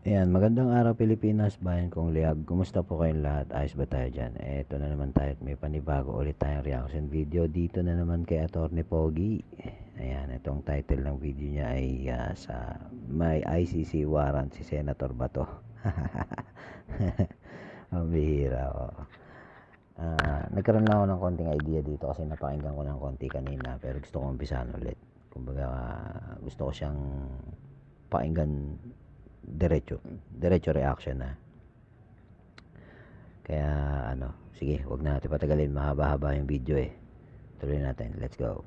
Ayan, magandang araw Pilipinas, bayan kong liyag. Kumusta po kayong lahat? Ayos ba tayo dyan? Eto na naman tayo at may panibago ulit tayong reaction video dito na naman kay Attorney Pogi. Ayan, itong title ng video niya ay sa may ICC warrant si Senator Bato. Ang bihira, oh. Nagkaroon lang ako ng konting idea dito kasi napakinggan ko ng konti kanina, pero gusto kong umpisahan ulit. Kumbaga, gusto ko siyang pakinggan diretso reaction na. Kaya sige, wag na natin patagalin, mahaba-haba yung video eh. Tuloy natin, let's go.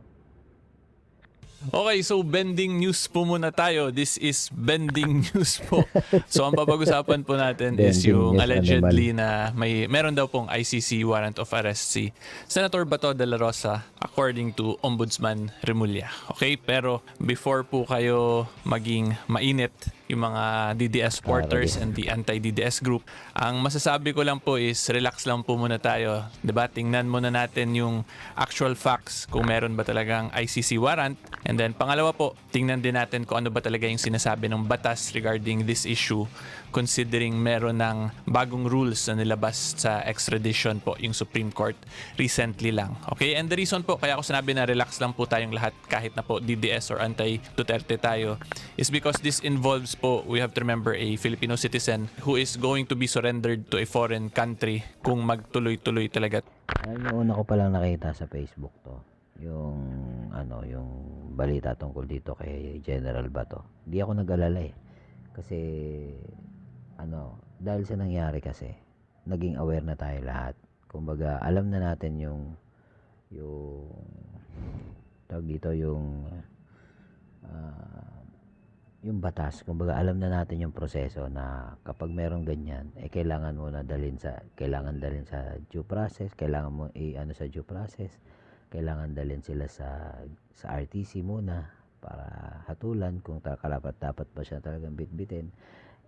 Okay, so bending news po muna tayo. This is bending news po. So ang papag-usapan po natin is yung allegedly na meron daw pong ICC warrant of arrest si Senator Bato de la Rosa according to Ombudsman Remulla. Okay, pero before po kayo maging mainit yung mga DDS supporters and the anti-DDS group, ang masasabi ko lang po is relax lang po muna tayo. Diba? Tingnan muna natin yung actual facts kung meron ba talagang ICC warrant. And then pangalawa po, tingnan din natin kung ano ba talaga yung sinasabi ng batas regarding this issue, considering meron ng bagong rules na nilabas sa extradition po yung Supreme Court recently lang. Okay, and the reason po kaya ako sinabi na relax lang po tayong lahat kahit na po DDS or anti-Duterte tayo is because this involves po, we have to remember, a Filipino citizen who is going to be surrendered to a foreign country kung magtuloy-tuloy talaga. Yung una ko palang nakita sa Facebook to, yung yung balita tungkol dito kay General Bato. Hindi ako nag-alala eh. Kasi dahil sa nangyari kasi, naging aware na tayo lahat. Kumbaga, alam na natin yung tawag dito, yung batas. Kumbaga, alam na natin yung proseso na kapag merong ganyan, kailangan mo na dalhin sa due process, kailangan mo sa due process, kailangan dalhin sila sa RTC muna para hatulan kung dapat ba siya talagang bitbitin.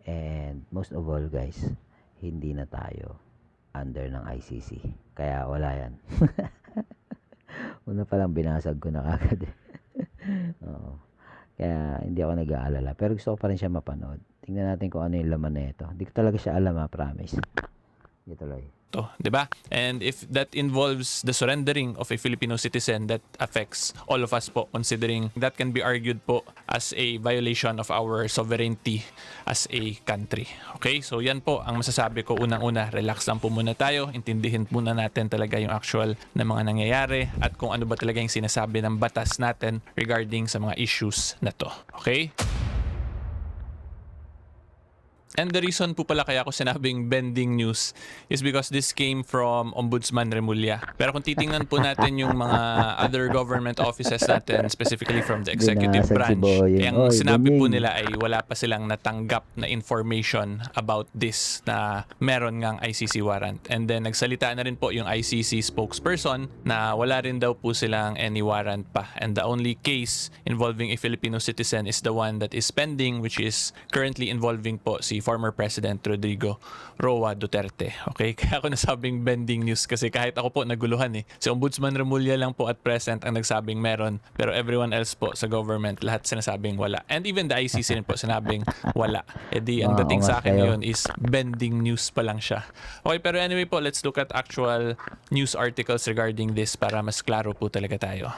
And most of all guys, hindi na tayo under ng ICC. Kaya wala yan. Una pa lang binasag ko na kagad. Oo. Kaya hindi ako nag-aalala. Pero gusto ko pa rin siya mapanood. Tingnan natin kung ano yung laman na ito. Hindi ko talaga siya alam, promise. Hindi tuloy. To, 'di ba? And if that involves the surrendering of a Filipino citizen, that affects all of us po, considering that can be argued po as a violation of our sovereignty as a country. Okay? So yan po ang masasabi ko. Unang-una, relax lang po muna tayo. Intindihin muna natin talaga yung actual na mga nangyayari at kung ano ba talaga yung sinasabi ng batas natin regarding sa mga issues na to. Okay? And the reason po pala kaya ako sinabing bending news is because this came from Ombudsman Remulla. Pero kung titingnan po natin yung mga other government offices natin, specifically from the executive branch, ang sinabi po nila ay wala pa silang natanggap na information about this na meron ngang ICC warrant. And then nagsalita na rin po yung ICC spokesperson na wala rin daw po silang any warrant pa. And the only case involving a Filipino citizen is the one that is pending, which is currently involving po si former President Rodrigo Roa Duterte. Okay? Kaya ako nasabing bending news kasi kahit ako po naguluhan eh. Si Ombudsman Remulla lang po at present ang nagsabing meron, pero everyone else po sa government, lahat sinasabing wala. And even the ICC rin po sinabing wala. E di, ang dating sa akin ngayon is bending news pa lang siya. Okay, pero anyway po, let's look at actual news articles regarding this para mas klaro po talaga tayo.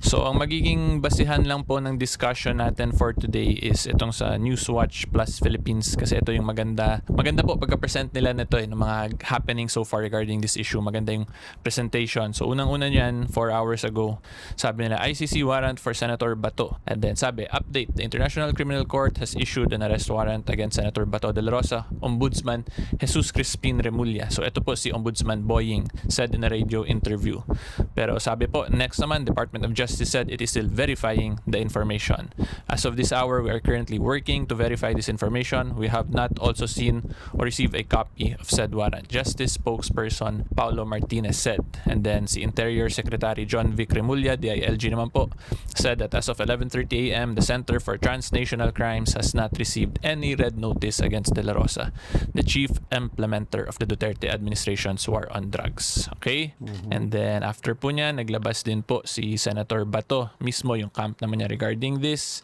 So, ang magiging basihan lang po ng discussion natin for today is itong sa Newswatch Plus Philippines kasi ito yung maganda po pagka-present nila nito ng mga happening so far regarding this issue. Maganda yung presentation. So unang-una niyan, 4 hours ago, sabi nila ICC warrant for Senator Bato. And then sabi, update, the International Criminal Court has issued an arrest warrant against Senator Bato de la Rosa, Ombudsman Jesus Crispin Remulla. So ito po si Ombudsman Boying said in a radio interview. Pero sabi po, next naman, Department of Justice said it is still verifying the information. As of this hour, we are currently working to verify this information. We have not also seen or received a copy of said warrant, Justice spokesperson Paulo Martinez said. And then si Interior Secretary John Vic Remulla, DILG naman po, said that as of 11:30 a.m., the Center for Transnational Crimes has not received any red notice against De La Rosa, the chief implementer of the Duterte administration's war on drugs. Okay? And then after po niya, naglabas din po si Senator Bato mismo yung camp naman niya regarding this.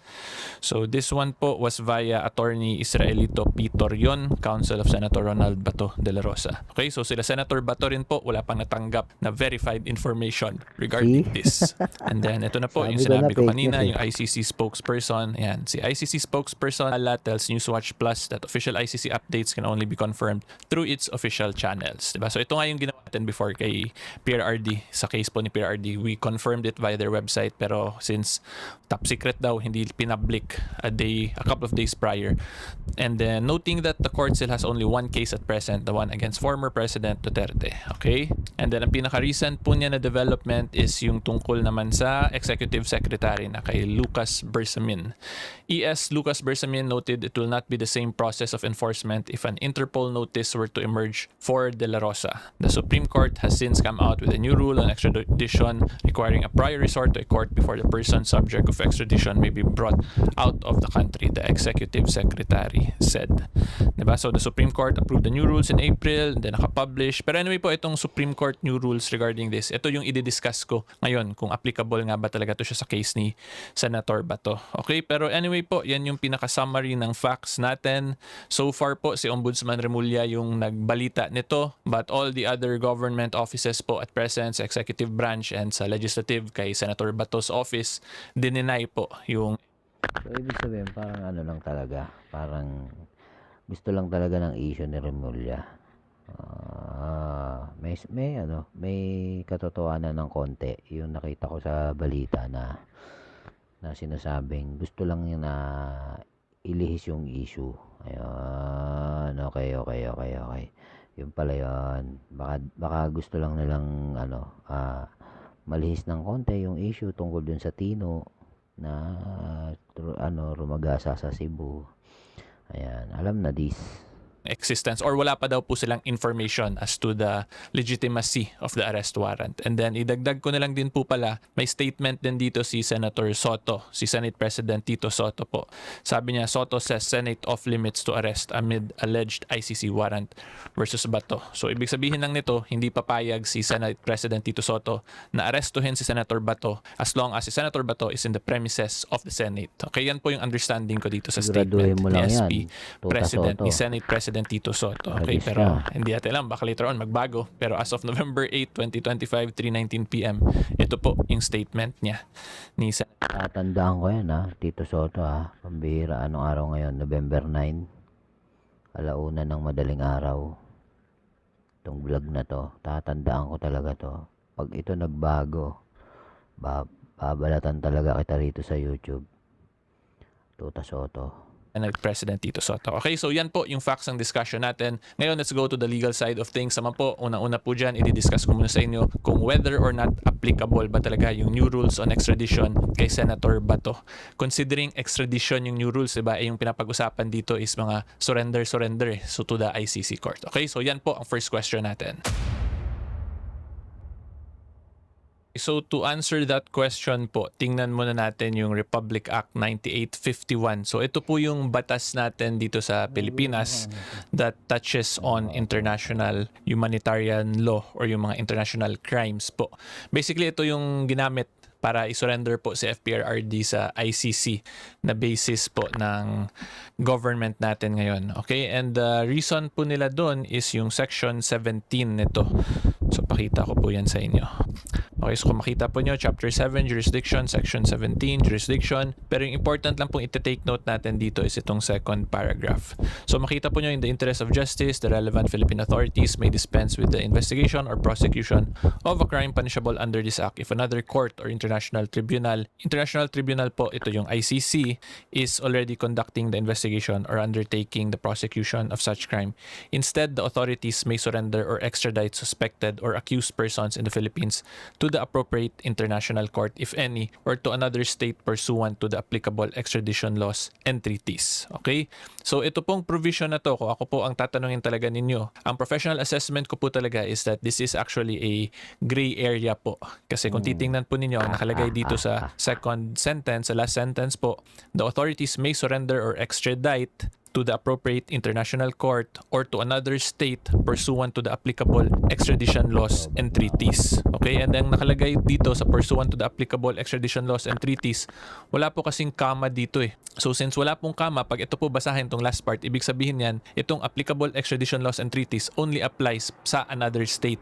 So this one po was via Attorney Israelito Tito P. Torion, counsel of Senator Ronald Bato de la Rosa. Okay, so sila Senator Bato rin po, wala pang natanggap na verified information regarding this. And then ito na po yung Sabi ko na, sinabi ko fake kanina, news yung ICC spokesperson. Ayan, si ICC spokesperson Ala tells Newswatch Plus that official ICC updates can only be confirmed through its official channels. Diba? So ito nga yung ginawa natin before kay PRRD. Sa case po ni PRRD, we confirmed it via their website, pero since top secret daw, hindi pinablik a couple of days prior. And then noting that the court still has only one case at present, the one against former President Duterte. Okay? And then ang pinaka-recent po niya na development is yung tungkol naman sa Executive Secretary na kay Lucas Bersamin. ES Lucas Bersamin noted it will not be the same process of enforcement if an Interpol notice were to emerge for De La Rosa. The Supreme Court has since come out with a new rule on extradition requiring a prior resort to a court before the person subject of extradition may be brought out of the country, the Executive Secretary said. Diba? So the Supreme Court approved the new rules in April, then nakapublish. Pero anyway po, itong Supreme Court new rules regarding this, ito yung i-discuss ko ngayon kung applicable nga ba talaga to siya sa case ni Senator Bato. Okay, pero anyway po, yan yung pinaka-summary ng facts natin. So far po, si Ombudsman Remulla yung nagbalita nito, but all the other government offices po at present, sa executive branch and sa legislative kay Senator Bato's office, dininay po yung. So, ibig sabihin, parang ano lang talaga, parang gusto lang talaga ng issue ni Remulla. May katotohanan ng konti yung nakita ko sa balita na sinasabing gusto lang niya na ilihis yung issue. Ayun, okay. Yun pala yun. Baka gusto lang nilang malihis ng konti yung issue tungkol dun sa Tino na rumagasa sa Cebu. Ayan, alam na this. Existence or wala pa daw po silang information as to the legitimacy of the arrest warrant. And then idagdag ko na lang din po pala, may statement din dito si Senator Soto, si Senate President Tito Soto po. Sabi niya, Soto says Senate off limits to arrest amid alleged ICC warrant versus Bato. So ibig sabihin lang nito, hindi papayag si Senate President Tito Soto na arestuhin si Senator Bato as long as si Senator Bato is in the premises of the Senate. Okay, yan po yung understanding ko dito sa statement ni SP President, ni Senate President Tito Soto. Okay, pero hindi natin alam, baka later on magbago. Pero as of November 8, 2025, 3:19 PM, ito po yung statement niya ni Tatandaan ko yan Tito Soto pambihira. Anong araw ngayon? November 9, alauna ng madaling araw. Itong vlog na to, tatandaan ko talaga to. Pag ito nagbago, babalatan talaga kita rito sa YouTube. Tito Soto. President Tito Soto. Okay, so yan po yung facts ng discussion natin. Ngayon, let's go to the legal side of things. Sama po, una-una po dyan, i-discuss ko muna sa inyo kung whether or not applicable ba talaga yung new rules on extradition kay Senator Bato. Considering extradition yung new rules, diba, yung pinapag-usapan dito is mga surrender, so to the ICC court. Okay, so yan po ang first question natin. So to answer that question po, tingnan muna natin yung Republic Act 9851. So ito po yung batas natin dito sa Pilipinas that touches on international humanitarian law or yung mga international crimes po. Basically ito yung ginamit para isurrender po si FPRRD sa ICC na basis po ng government natin ngayon. Okay, and the reason po nila doon is yung section 17 nito. So pakita ko po yan sa inyo. Okay, so kung makita po nyo, Chapter 7, Jurisdiction, Section 17, Jurisdiction. Pero yung important lang pong iti-take note natin dito is itong second paragraph. So makita po nyo, in the interest of justice, the relevant Philippine authorities may dispense with the investigation or prosecution of a crime punishable under this act if another court or international tribunal po, ito yung ICC, is already conducting the investigation or undertaking the prosecution of such crime. Instead, the authorities may surrender or extradite suspected or accused persons in the Philippines to the appropriate international court, if any, or to another state pursuant to the applicable extradition laws and treaties. Okay? So ito pong provision na to, kung ako po ang tatanungin talaga ninyo, ang professional assessment ko po talaga is that this is actually a gray area po. Kasi kung titingnan po ninyo, ang nakalagay dito sa second sentence, sa last sentence po, the authorities may surrender or extradite to the appropriate international court or to another state pursuant to the applicable extradition laws and treaties. Okay, and then nakalagay dito sa pursuant to the applicable extradition laws and treaties, wala po kasing comma dito eh. So since wala pong comma, pag ito po basahin itong last part, ibig sabihin yan, itong applicable extradition laws and treaties only applies sa another state.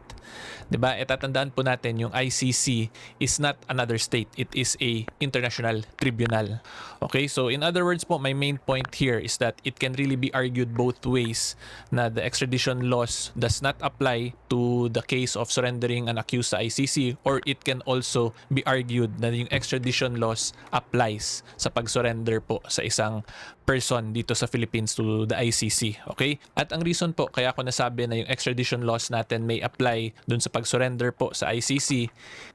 'Di ba? Tatandaan po natin yung ICC is not another state. It is a international tribunal. Okay? So in other words po, my main point here is that it can really be argued both ways na the extradition laws does not apply to the case of surrendering an accused sa ICC, or it can also be argued na yung extradition laws applies sa pag-surrender po sa isang person dito sa Philippines to the ICC. Okay? At ang reason po kaya ako nasabi na yung extradition laws natin may apply dun sa pag-surrender po sa ICC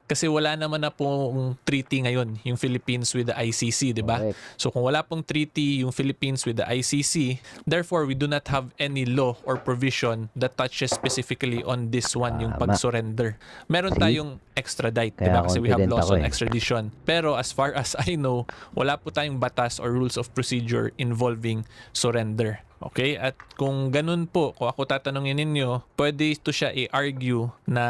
kasi wala naman na pong treaty ngayon yung Philippines with the ICC, di ba? Correct. So kung wala pong treaty yung Philippines with the ICC, therefore we do not have any law or provision that touches specifically on this one, yung pag-surrender. Meron tayong extradite, di Kaya ba? Kasi we have confident laws ako on eh. extradition. Pero as far as I know, wala po tayong batas or rules of procedure involving surrender. Okay? At kung ganun po, kung ako tatanungin ninyo, pwede ito siya i-argue na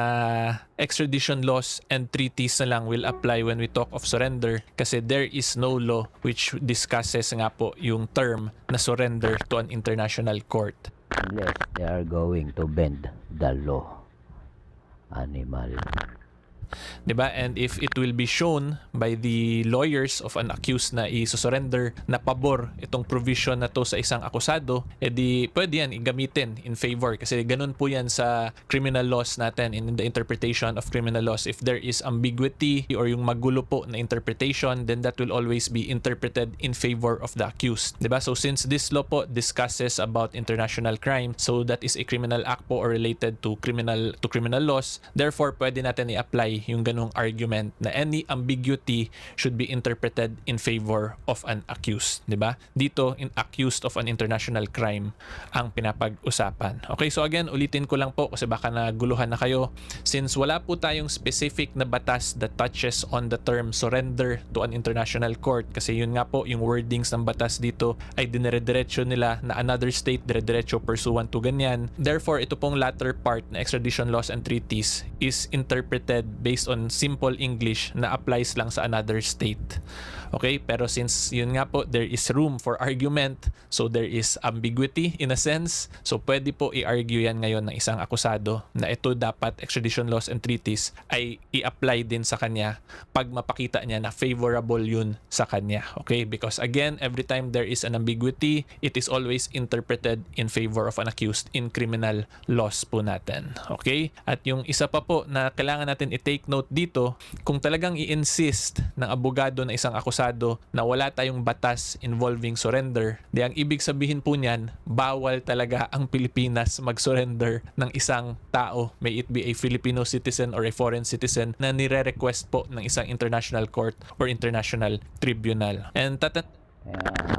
extradition laws and treaties na lang will apply when we talk of surrender kasi there is no law which discusses nga po yung term na surrender to an international court. Unless they are going to bend the law. Animal. 'Di ba? And if it will be shown by the lawyers of an accused na i-surrender na pabor itong provision na to sa isang akusado, edi pwede yan igamitin in favor kasi ganun po yan sa criminal laws natin in the interpretation of criminal laws. If there is ambiguity or yung magulo po na interpretation, then that will always be interpreted in favor of the accused. 'Di ba? So since this law po discusses about international crime, so that is a criminal act po or related to criminal laws, therefore pwede natin i-apply yung ganung argument na any ambiguity should be interpreted in favor of an accused, 'di ba? Dito in accused of an international crime ang pinapag-usapan. Okay, so again, ulitin ko lang po kasi baka naguluhan na kayo. Since wala po tayong specific na batas that touches on the term surrender to an international court kasi yun nga po yung wordings ng batas dito ay dinire-diretso nila na another state dire-diretso pursuant to ganyan. Therefore, ito pong latter part na extradition laws and treaties is interpreted based on simple English na applies lang sa another state. Okay? Pero since yun nga po, there is room for argument, so there is ambiguity in a sense, so pwede po i-argue yan ngayon ng isang akusado na ito dapat extradition laws and treaties ay i-apply din sa kanya pag mapakita niya na favorable yun sa kanya. Okay? Because again, every time there is an ambiguity, it is always interpreted in favor of an accused in criminal laws po natin. Okay? At yung isa pa po na kailangan natin i-take note dito, kung talagang i-insist ng abogado na isang akusado na wala tayong batas involving surrender, di ang ibig sabihin po niyan, bawal talaga ang Pilipinas mag-surrender ng isang tao, may it be a Filipino citizen or a foreign citizen na nire-request po ng isang international court or international tribunal. And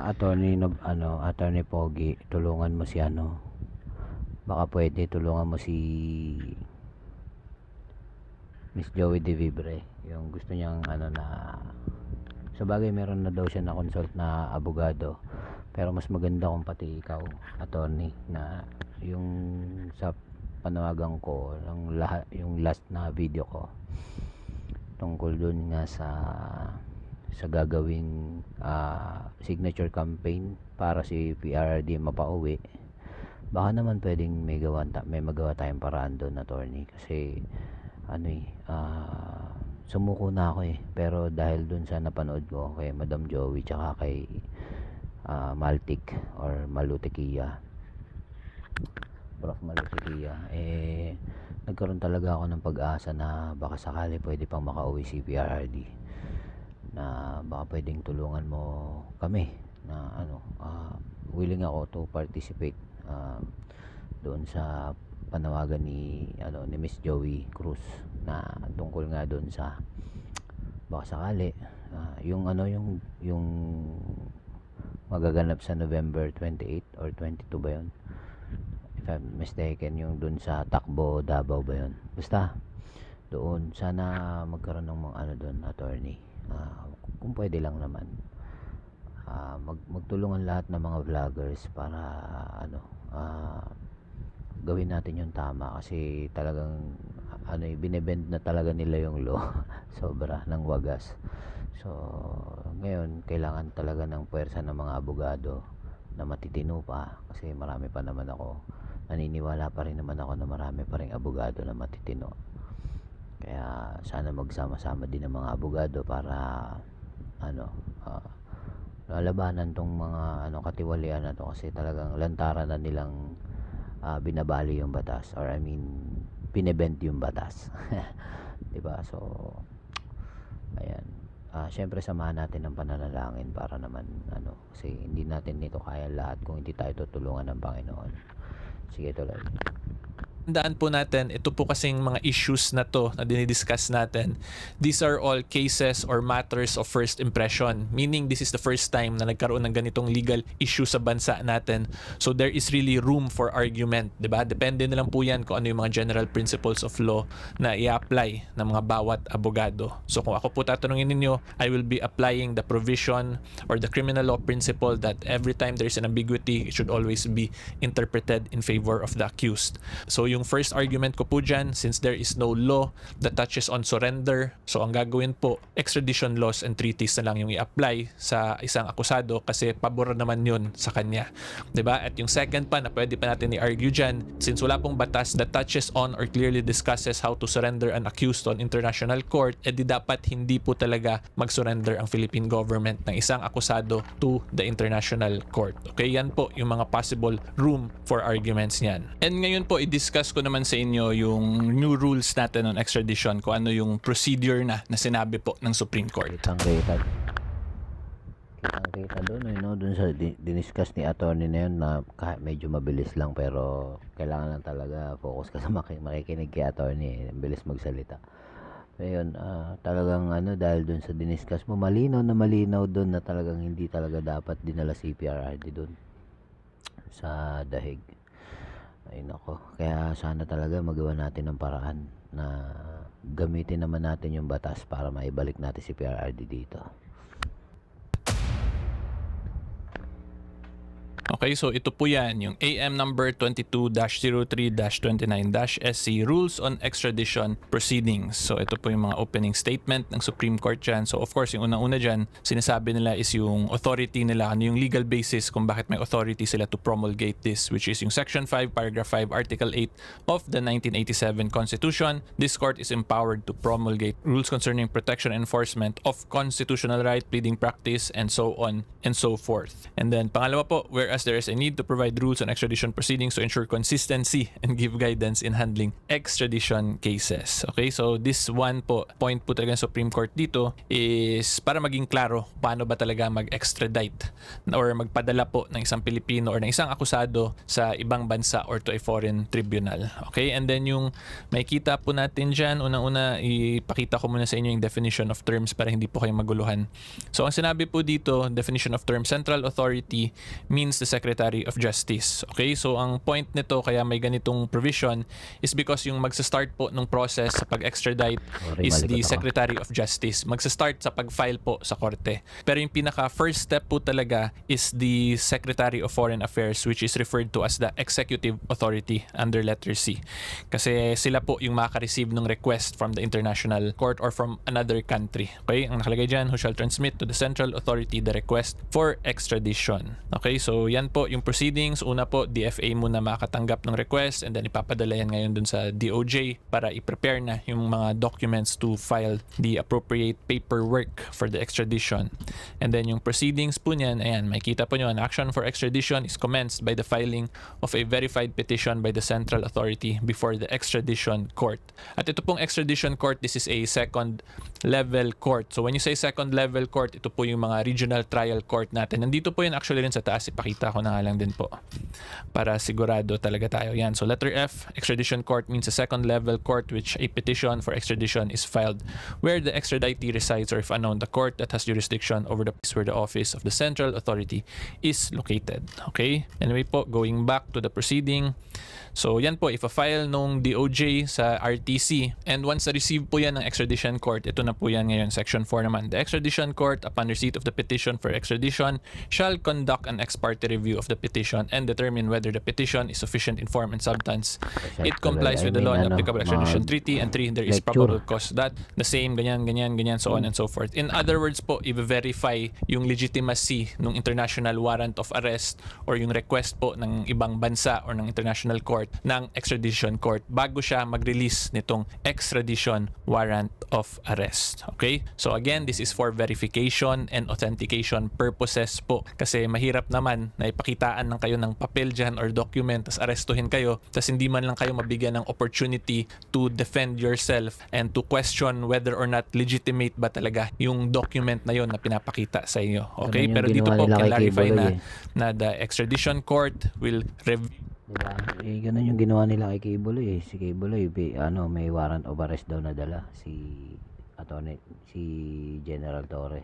Attorney Pogi, tulungan mo si baka pwede tulungan mo si Miss Joey De Vibre, yung gusto niyang na sa bagay meron na daw siya na consult na abogado, pero mas maganda kung pati ikaw attorney na yung sa panawagan ko yung last na video ko tungkol dun nga sa gagawing signature campaign para si PRRD mapauwi. Baka naman pwedeng may magawa tayong paraan doon attorney kasi sumuko na ako pero dahil dun sa napanood ko kay Madam Joey tsaka kay Maltik or Malutikia, Prof. Malutikia, nagkaroon talaga ako ng pag-asa na baka sakali pwede pang makauwi si PRRD, na baka pwedeng tulungan mo kami na willing ako to participate doon sa panawagan ni Miss Joey Cruz na tungkol nga doon sa baka sakali yung magaganap sa November 28 or 22 ba yun, if I'm mistaken, yung doon sa Takbo Davao ba yun, basta doon sana magkaroon ng mga doon attorney, kung pwede lang naman magtulungan lahat ng mga vloggers para ano, gawin natin yung tama, kasi talagang binebend na talaga nila yung law sobra ng wagas. So ngayon kailangan talaga ng puwersa ng mga abogado na matitino pa, kasi marami pa naman ako, naniniwala pa rin naman ako na marami pa rin abogado na matitino. Kaya sana magsama-sama din ng mga abogado para lalabanan tong mga katiwalian na to, kasi talagang lantaran na nilang binabali yung batas, or binebent yung batas. 'Di ba? So ayan, syempre samahan natin ng pananalangin para naman kasi hindi natin nito kaya lahat kung hindi tayo tutulungan ng Panginoon. Sige, tuloy. Tandaan po natin, ito po kasing mga issues na to na dinidiscuss natin, these are all cases or matters of first impression. Meaning, this is the first time na nagkaroon ng ganitong legal issue sa bansa natin. So, there is really room for argument, di ba? Depende na lang po yan kung ano yung mga general principles of law na i-apply ng mga bawat abogado. So, kung ako po tatanungin ninyo, I will be applying the provision or the criminal law principle that every time there is an ambiguity, it should always be interpreted in favor of the accused. So, yung first argument ko po dyan, since there is no law that touches on surrender, so ang gagawin po, extradition laws and treaties na lang yung i-apply sa isang akusado, kasi pabor naman yun sa kanya. 'Di ba? At yung second pa na pwede pa natin i-argue dyan, since wala pong batas that touches on or clearly discusses how to surrender an accused on international court, edi dapat hindi po talaga mag-surrender ang Philippine government ng isang akusado to the international court. Okay, yan po yung mga possible room for arguments niyan. And ngayon po, i-discuss ko naman sa inyo yung new rules natin on extradition, kung ano yung procedure na sinabi po ng Supreme Court. Kitang-kita doon, doon sa diniscuss ni attorney na yun, na kahit medyo mabilis lang, pero kailangan lang talaga focus ka sa makikinig kay attorney, bilis magsalita. Ngayon, talagang dahil doon sa diniscuss mo, malinaw doon na talagang hindi talaga dapat dinala CPRRD doon sa dahig. Ay nako, kaya sana talaga magawa natin ng paraan na gamitin naman natin yung batas para maibalik natin si PRRD dito. Okay, so ito po yan, yung AM number 22-03-29-SC Rules on Extradition Proceedings. So ito po yung mga opening statement ng Supreme Court dyan. So of course, yung unang-una dyan, sinasabi nila is yung authority nila, ano yung legal basis kung bakit may authority sila to promulgate this, which is yung Section 5, Paragraph 5, Article 8 of the 1987 Constitution. This court is empowered to promulgate rules concerning protection and enforcement of constitutional right, pleading practice, and so on and so forth. And then pangalawa po, whereas there is a need to provide rules on extradition proceedings to ensure consistency and give guidance in handling extradition cases. Okay, so this one po, point po talaga ng Supreme Court dito is para maging klaro paano ba talaga mag-extradite or magpadala po ng isang Pilipino or ng isang akusado sa ibang bansa or to a foreign tribunal. Okay, and then yung makikita po natin dyan, unang-una ipakita ko muna sa inyo yung definition of terms para hindi po kayo maguluhan. So ang sinabi po dito, definition of term, central authority means the Secretary of Justice. Okay, so ang point nito kaya may ganitong provision is because yung magsa-start po ng process sa pag-extradite is the Secretary of Justice. Magsa-start sa pag-file po sa korte. Pero yung pinaka first step po talaga is the Secretary of Foreign Affairs, which is referred to as the Executive Authority under letter C. Kasi sila po yung maka-receive ng request from the international court or from another country. Okay, ang nakalagay dyan, who shall transmit to the central authority the request for extradition. Okay, so yan po yung proceedings. Una po, DFA muna makatanggap ng request and then ipapadala yan ngayon dun sa DOJ para i-prepare na yung mga documents to file the appropriate paperwork for the extradition. And then yung proceedings po niyan, ayan, makikita po nyo, an action for extradition is commenced by the filing of a verified petition by the central authority before the extradition court. At ito pong extradition court, this is a second level court. So when you say second level court, ito po yung mga regional trial court natin. Nandito po yun actually rin sa taas, ipakita ko na nga lang din po para sigurado talaga tayo. Yan. So letter F, extradition court means a second level court which a petition for extradition is filed where the extraditee resides, or if unknown, the court that has jurisdiction over the place where the office of the central authority is located. Okay? Anyway po, going back to the proceeding. So yan po, ifa-file nung DOJ sa RTC, and once na-receive po yan ng extradition court, ito na po yan ngayon, section 4 naman. The extradition court, upon receipt of the petition for extradition, shall conduct an ex parte review of the petition and determine whether the petition is sufficient in form and substance. It complies with the law and applicable extradition treaty, and 3, there is probable cause that the same, ganyan, so on and so forth. In other words po, i-verify yung legitimacy ng international warrant of arrest or yung request po ng ibang bansa or ng international court ng extradition court bago siya mag-release nitong extradition warrant of arrest. Okay? So again, this is for verification and authentication purposes po. Kasi mahirap naman na ipakitaan ng kayo ng papel dyan or document, tas arestuhin kayo, tas hindi man lang kayo mabigyan ng opportunity to defend yourself and to question whether or not legitimate ba talaga yung document na yon na pinapakita sa inyo. Okay? Pero dito po, clarify na the extradition court will review. Diba? Ganun yung ginawa nila kay Kibuloy Si Kibuloy, may warrant of arrest daw na dala si General Torre.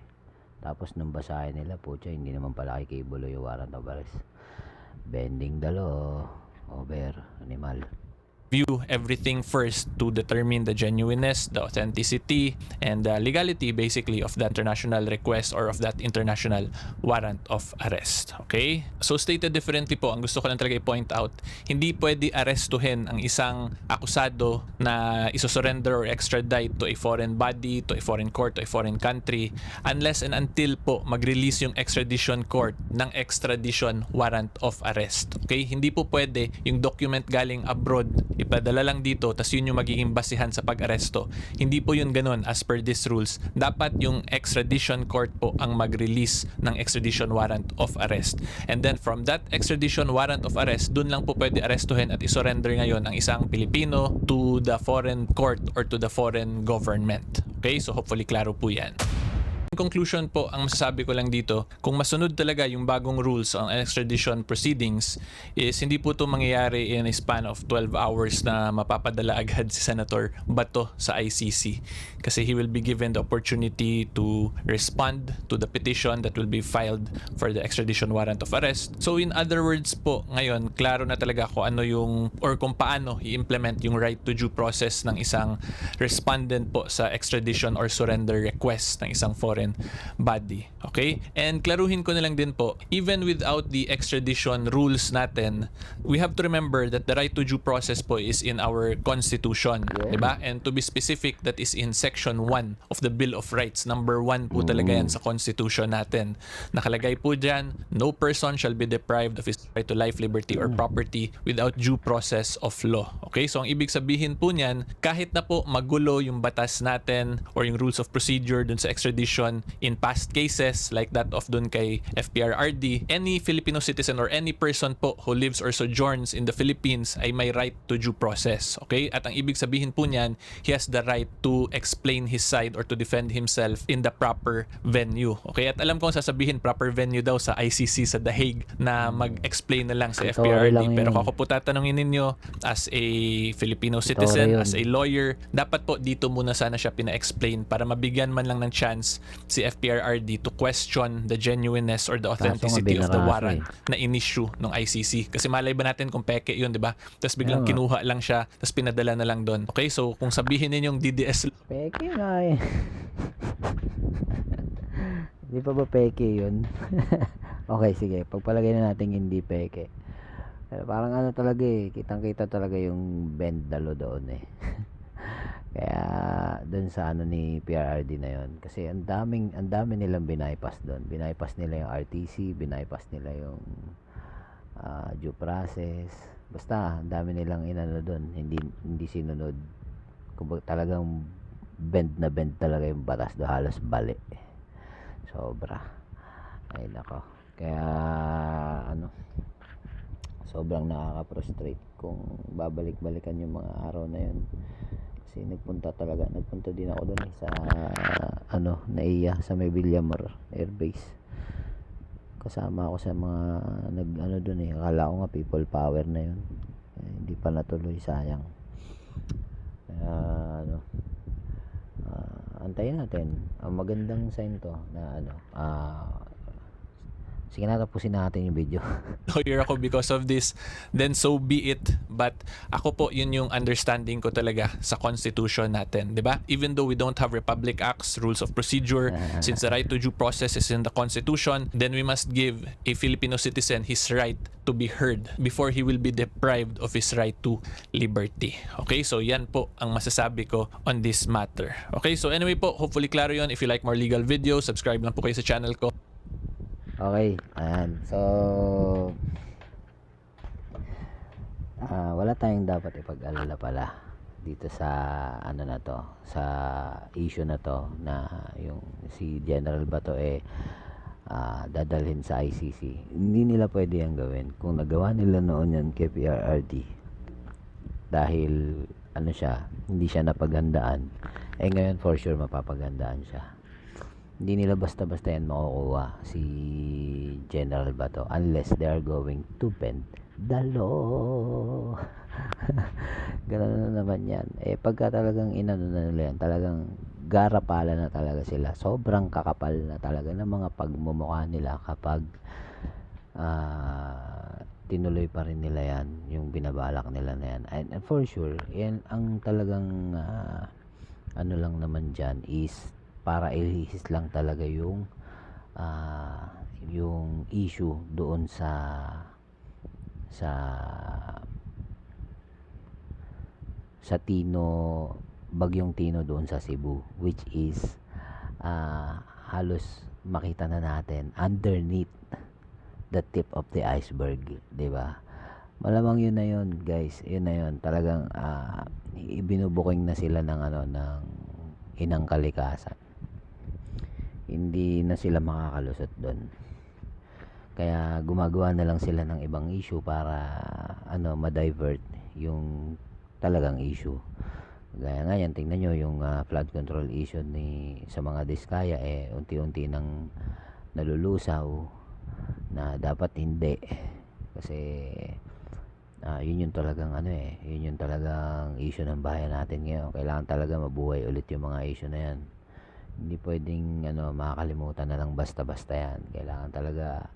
Tapos nung basahin nila, putya, hindi naman pala kay Kibuloy yung warrant of arrest. Bending dalo, over, animal. View everything first to determine the genuineness, the authenticity, and the legality basically of the international request or of that international warrant of arrest. Okay? So stated differently po, ang gusto ko lang talaga i-point out, hindi pwede arestuhin ang isang akusado na isosurrender or extradite to a foreign body, to a foreign court, to a foreign country unless and until po mag-release yung extradition court ng extradition warrant of arrest. Okay? Hindi po pwede yung document galing abroad ipadala lang dito tas yun yung magiging basihan sa pag-aresto. Hindi po yun ganun as per these rules. Dapat yung extradition court po ang mag-release ng extradition warrant of arrest. And then from that extradition warrant of arrest, dun lang po pwede arestuhin at isurrender ngayon ang isang Pilipino to the foreign court or to the foreign government. Okay? So hopefully klaro po yan. In conclusion po, ang masasabi ko lang dito, kung masunod talaga yung bagong rules on extradition proceedings, is hindi po ito mangyayari in a span of 12 hours na mapapadala agad si Senator Bato sa ICC. Kasi he will be given the opportunity to respond to the petition that will be filed for the extradition warrant of arrest. So in other words po, ngayon, klaro na talaga kung ano yung, or kung paano i-implement yung right to due process ng isang respondent po sa extradition or surrender request ng isang foreign body. Okay? And klaruhin ko na lang din po, even without the extradition rules natin, we have to remember that the right to due process po is in our constitution. Diba? And to be specific, that is in section 1 of the Bill of Rights. Number 1 po talaga yan sa constitution natin. Nakalagay po dyan, no person shall be deprived of his right to life, liberty, or property without due process of law. Okay? So ang ibig sabihin po niyan, kahit na po magulo yung batas natin or yung rules of procedure dun sa extradition in past cases like that of dun kay FPRRD, any Filipino citizen or any person po who lives or sojourns in the Philippines ay may right to due process. Okay? At ang ibig sabihin po niyan, he has the right to explain his side or to defend himself in the proper venue. Okay? At alam ko sasabihin proper venue daw sa ICC sa The Hague na mag-explain na lang sa FPRRD. Pero kung ako po tatanungin ninyo as a Filipino citizen, as a lawyer, dapat po dito muna sana siya pina-explain para mabigyan man lang ng chance si FPRRD to question the genuineness or the authenticity of the warrant na in-issue ng ICC. Kasi malay ba natin kung peke yun, di ba? Tapos biglang kinuha lang siya, tapos pinadala na lang doon. Okay, so kung sabihin ninyong DDS... Peke nga eh. Hindi pa ba peke yun? Okay, sige. Pagpalagay na natin hindi peke. Pero parang ano talaga eh. Kitang-kita talaga yung bend dalo doon eh. Kaya doon sa ano ni PRRD na yon, kasi ang dami nilang bypass doon. Bypass nila yung RTC, bypass nila yung due process. Basta ang dami nilang inano doon, hindi sinunod. Kung talagang bend talaga yung batas do, halos bali. Sobra. Ay nako. Kaya ano, sobrang nakaka-frustrate kung babalik-balikan yung mga araw na yun. Kasi nagpunta din ako doon sa NAIA sa may Villamor Air Base. Kasama ako sa mga doon eh. Akala ko nga people power na yun. Hindi pa natuloy, sayang. Antayin natin. Ang magandang sign to na Sige na, tapusin natin yung video. lawyer ako because of this, then so be it. But ako po, yun yung understanding ko talaga sa Constitution natin, di ba? Even though we don't have Republic Acts, rules of procedure, since the right to due process is in the Constitution, then we must give a Filipino citizen his right to be heard before he will be deprived of his right to liberty. Okay, so yan po ang masasabi ko on this matter. Okay, so anyway po, hopefully klaro yun. If you like more legal videos, subscribe lang po kayo sa channel ko. Okay, ayan. So, wala tayong dapat ipag-alala pala dito sa ano na to, sa issue na to, na yung si General Bato dadalhin sa ICC. Hindi nila pwede yan gawin. Kung nagawa nila noon yan kay PRRD, dahil ano siya, hindi siya napaghandaan, ngayon for sure mapapaghandaan siya. Hindi nila basta-basta yan makukuha si General Bato unless they are going to bend the law. Ganun na naman yan. Pagka talagang inano na nila yan, talagang garapala na talaga sila. Sobrang kakapal na talaga ng mga pagmumukha nila kapag tinuloy pa rin nila yan, yung binabalak nila na yan. And for sure, yan ang talagang ano lang naman dyan is para ilihis lang talaga yung issue doon sa Tino, Bagyong Tino doon sa Cebu, which is halos makita na natin underneath the tip of the iceberg, 'di ba? Malamang yun na yun, guys. Yun na yun. Talagang ibinubuking na sila ng ng inang kalikasan. Hindi na sila makakalusot doon. Kaya gumagawa na lang sila ng ibang issue para ma-divert yung talagang issue. Gaya nga yan, tingnan nyo yung flood control issue sa mga diskaya, unti-unti nang nalulusaw na dapat hindi. Kasi yun yung talagang yun yung talagang issue ng bayan natin ngayon. Kailangan talaga mabuhay ulit yung mga issue na yan. Hindi pwedeng makakalimutan na lang basta-basta yan. Kailangan talaga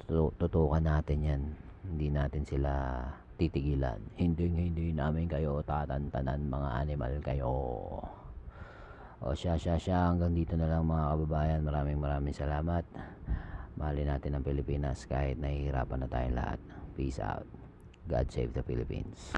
tutukan natin yan. Hindi natin sila titigilan. Hindi namin kayo tatantanan, mga animal kayo. O siya. Hanggang dito na lang mga kababayan. Maraming salamat. Mahalin natin ang Pilipinas kahit nahihirapan na tayong lahat. Peace out. God save the Philippines.